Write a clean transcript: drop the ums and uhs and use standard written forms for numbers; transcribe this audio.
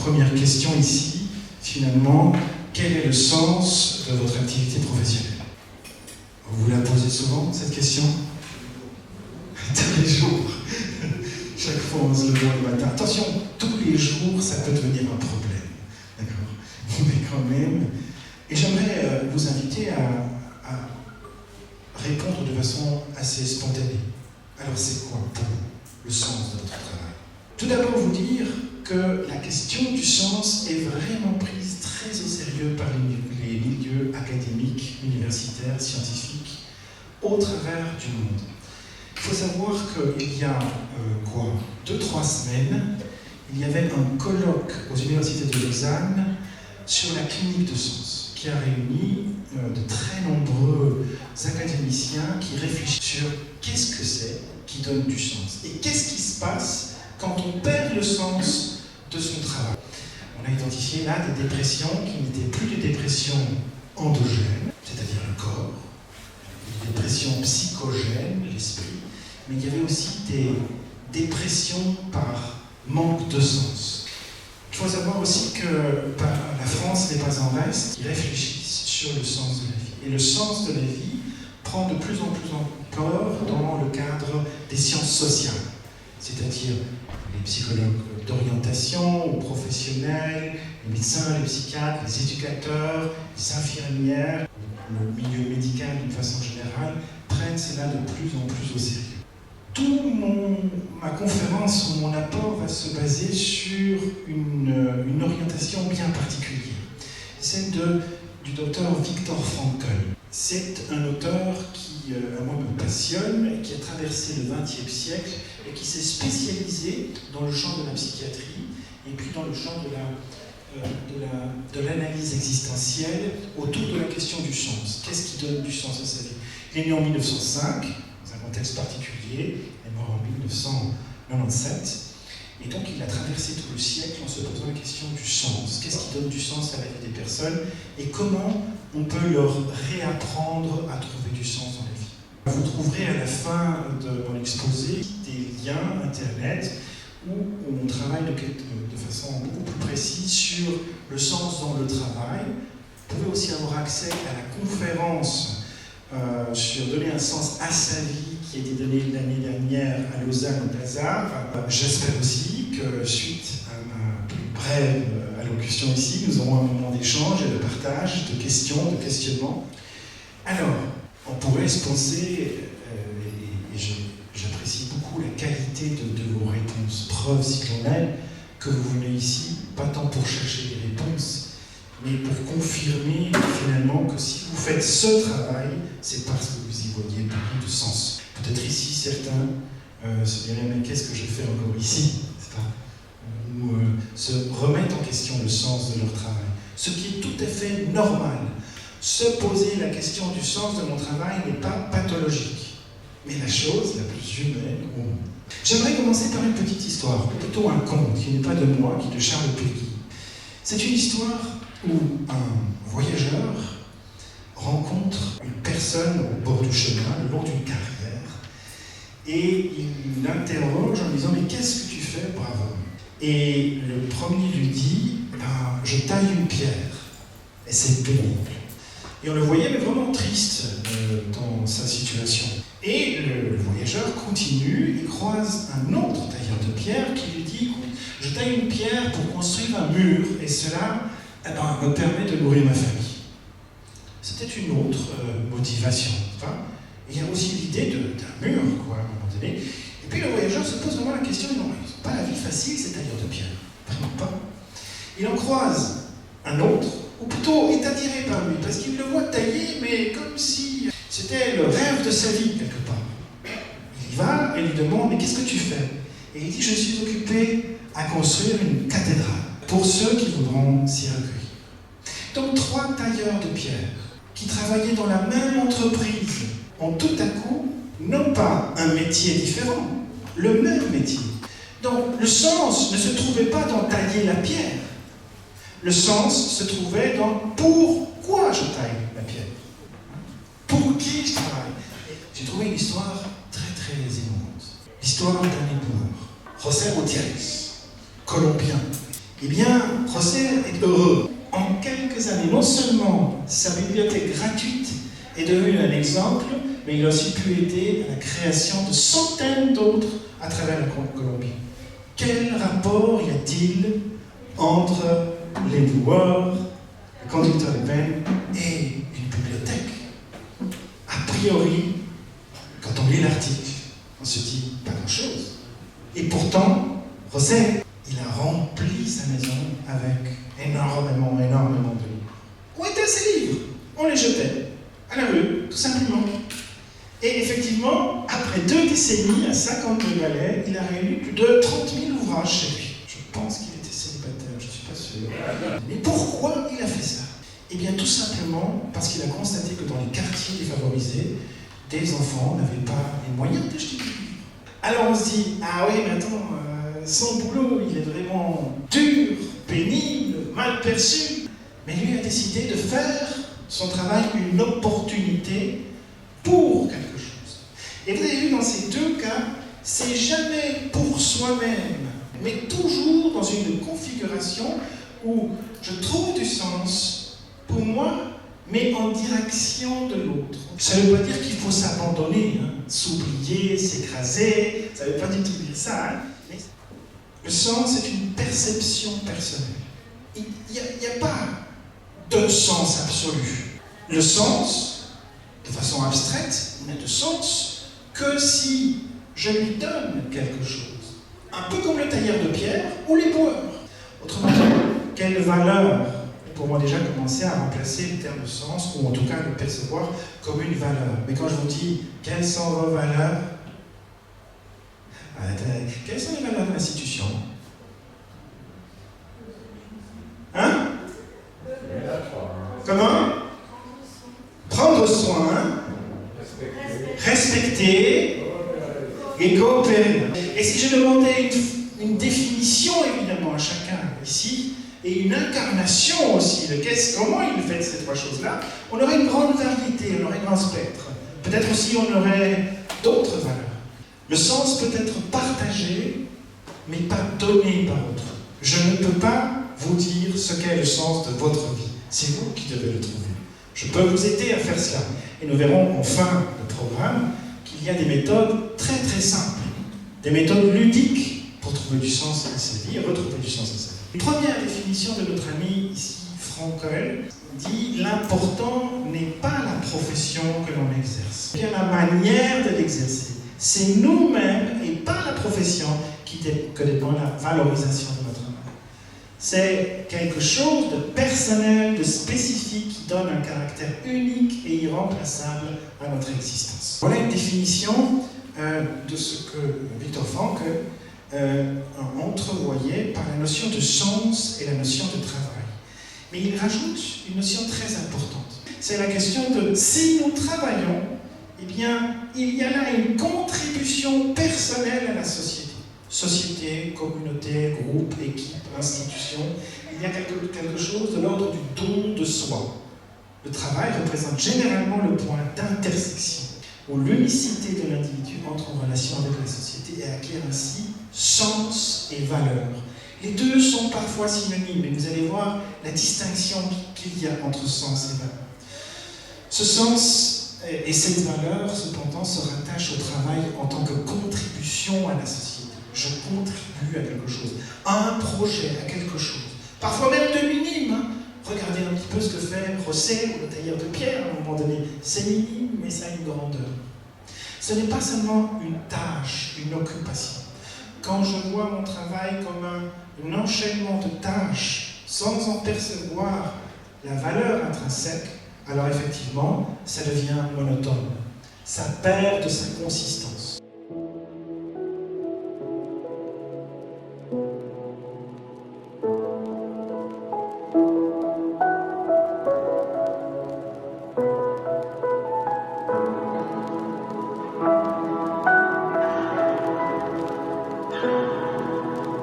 première question ici, finalement, quel est le sens de votre activité professionnelle? Vous la posez souvent, cette question? Tous les jours. Chaque fois on se lève le matin. Attention, tous les jours, ça peut devenir un problème. D'accord? Mais quand même. Et j'aimerais vous inviter à répondre de façon assez spontanée. Alors c'est quoi pour vous le sens de votre travail? Tout d'abord vous dire que la question du sens est vraiment prise très au sérieux par les milieux académiques, universitaires, scientifiques, au travers du monde. Il faut savoir qu'il y a 2-3 semaines, il y avait un colloque aux universités de Lausanne sur la clinique de sens, qui a réuni de très nombreux académiciens qui réfléchissent sur qu'est-ce que c'est qui donne du sens et qu'est-ce qui se passe quand on perd le sens de son travail. On a identifié là des dépressions qui n'étaient plus des dépressions endogènes, c'est-à-dire le corps, des dépressions psychogènes, l'esprit, mais il y avait aussi des dépressions par manque de sens. Il faut savoir aussi que la France n'est pas en reste, ils réfléchissent sur le sens de la vie. Et le sens de la vie prend de plus en plus ampleur dans le cadre des sciences sociales, c'est-à-dire les psychologues d'orientation ou professionnels, les médecins, les psychiatres, les éducateurs, les infirmières, le milieu médical d'une façon générale, prennent cela de plus en plus au sérieux. Ma conférence ou mon apport va se baser sur une orientation bien particulière, celle du docteur Viktor Frankl. C'est un auteur qui, à moi, me passionne, et qui a traversé le XXe siècle et qui s'est spécialisé dans le champ de la psychiatrie et puis dans le champ de l'analyse existentielle autour de la question du sens. Qu'est-ce qui donne du sens à sa vie? Il est né en 1905, dans un contexte particulier, il est mort en 1997, et donc il a traversé tout le siècle en se posant la question du sens. Qu'est-ce qui donne du sens à la vie des personnes et comment on peut leur réapprendre à trouver du sens dans la vie. Vous trouverez à la fin de mon exposé des liens internet où on travaille de façon beaucoup plus précise sur le sens dans le travail. Vous pouvez aussi avoir accès à la conférence sur donner un sens à sa vie qui a été donnée l'année dernière à Lausanne au Bazar. J'espère aussi que suite à ma plus brève allocution ici, nous aurons un moment d'échange et de partage, de questions, de questionnements. Alors, on pourrait se penser, et j'apprécie beaucoup la qualité de vos réponses, preuve si l'on est, que vous venez ici, pas tant pour chercher des réponses, mais pour confirmer finalement que si vous faites ce travail, c'est parce que vous y voyez beaucoup de sens. Peut-être ici, certains se diraient, mais qu'est-ce que je fais encore ici, ou se remettent en question le sens de leur travail. Ce qui est tout à fait normal. Se poser la question du sens de mon travail n'est pas pathologique, mais la chose la plus humaine au monde. J'aimerais commencer par une petite histoire, ou plutôt un conte, qui n'est pas de moi, qui est de Charles Péguy. C'est une histoire où un voyageur rencontre une personne au bord du chemin, le long d'une carrière, et il l'interroge en lui disant « Mais qu'est-ce que tu fais, brave homme ?» Et le premier lui dit « Je taille une pierre, et c'est pénible. » Et on le voyait mais vraiment triste dans sa situation. Et le voyageur continue et croise un autre tailleur de pierre qui lui dit « Écoute, je taille une pierre pour construire un mur, et cela me permet de nourrir ma famille. » C'était une autre motivation. Il y a aussi l'idée d'un mur, quoi, à un moment donné. Et puis le voyageur se pose vraiment la question, non, c'est pas la vie facile, ces tailleurs de pierre. Vraiment pas. Il en croise un autre, ou plutôt est attiré par lui, parce qu'il le voit tailler, mais comme si c'était le rêve de sa vie, quelque part. Il y va et lui demande, mais qu'est-ce que tu fais? Et il dit, je suis occupé à construire une cathédrale, pour ceux qui voudront s'y recueillir. Donc 3 tailleurs de pierre, qui travaillaient dans la même entreprise, ont tout à coup, non pas un métier différent, le même métier. Donc le sens ne se trouvait pas dans tailler la pierre. Le sens se trouvait dans pourquoi je taille la pierre. Pour qui je travaille. J'ai trouvé une histoire très très émouvante. L'histoire d'un éboueur, José Gutiérrez, colombien. Eh bien, José est heureux. En quelques années, non seulement sa bibliothèque gratuite est devenue un exemple, mais il a aussi pu aider à la création de centaines d'autres à travers la Colombie. Quel rapport y a-t-il entre les loueurs, le conducteur de peine et une bibliothèque? A priori, quand on lit l'article, on se dit pas grand-chose. Et pourtant, José, il a rempli sa maison avec énormément de livres. Où étaient ces livres? On les jetait à la rue, tout simplement. Et effectivement, après 2 décennies, à 52 balais, il a réuni plus de 30 000 ouvrages chez lui. Je pense qu'il était célibataire, je ne suis pas sûr. Mais pourquoi il a fait ça? Eh bien, tout simplement parce qu'il a constaté que dans les quartiers défavorisés, des enfants n'avaient pas les moyens d'acheter des livres. Alors on se dit, ah oui, mais attends, son boulot, il est vraiment dur, pénible, mal perçu. Mais lui a décidé de faire son travail une opportunité pour quelque chose. Et vous avez vu, dans ces 2 cas, c'est jamais pour soi-même, mais toujours dans une configuration où je trouve du sens pour moi, mais en direction de l'autre. Ça ne veut pas dire qu'il faut s'abandonner, s'oublier, s'écraser, ça ne veut pas du tout dire ça. Mais le sens est une perception personnelle. Il n'y a pas de sens absolu. Le sens, de façon abstraite, n'a de sens que si je lui donne quelque chose. Un peu comme le tailleur de pierre ou l'éboueur. Autrement dit, quelle valeur pour moi déjà commencer à remplacer le terme de sens, ou en tout cas le percevoir comme une valeur. Mais quand je vous dis quelles sont vos valeurs, quelles sont les valeurs de l'institution? Hein? Comment? Prendre soin, respecter et coopérer. Et si je demandais une définition évidemment à chacun ici, et une incarnation aussi de comment il fait ces 3 choses-là, on aurait une grande variété, on aurait un grand spectre. Peut-être aussi on aurait d'autres valeurs. Le sens peut être partagé, mais pas donné par autrui. Je ne peux pas vous dire ce qu'est le sens de votre vie. C'est vous qui devez le trouver. Je peux vous aider à faire cela. Et nous verrons en fin de programme qu'il y a des méthodes très très simples, des méthodes ludiques pour trouver du sens à sa vie et retrouver du sens à sa vie. Une première définition de notre ami ici, Frankel, dit « L'important n'est pas la profession que l'on exerce, bien la manière de l'exercer. C'est nous-mêmes et pas la profession que dépend la valorisation de notre travail. » C'est quelque chose de personnel, de spécifique, qui donne un caractère unique et irremplaçable à notre existence. Voilà une définition de ce que Viktor Frankl entrevoyait par la notion de sens et la notion de travail. Mais il rajoute une notion très importante. C'est la question de si nous travaillons, eh bien, il y a là une contribution personnelle à la société. Société, communauté, groupe, équipe, institution. Il y a quelque chose de l'ordre du don de soi. Le travail représente généralement le point d'intersection, où l'unicité de l'individu entre en relation avec la société et acquiert ainsi sens et valeur. Les 2 sont parfois synonymes, et vous allez voir la distinction qu'il y a entre sens et valeur. Ce sens et cette valeur, cependant, se rattachent au travail en tant que contribution à la société. Je contribue à quelque chose, à un projet, à quelque chose. Parfois même de minime. Regardez un petit peu ce que fait José ou le tailleur de pierre à un moment donné. C'est minime, mais ça a une grandeur. Ce n'est pas seulement une tâche, une occupation. Quand je vois mon travail comme un enchaînement de tâches, sans en percevoir la valeur intrinsèque, alors effectivement, ça devient monotone. Ça perd de sa consistance.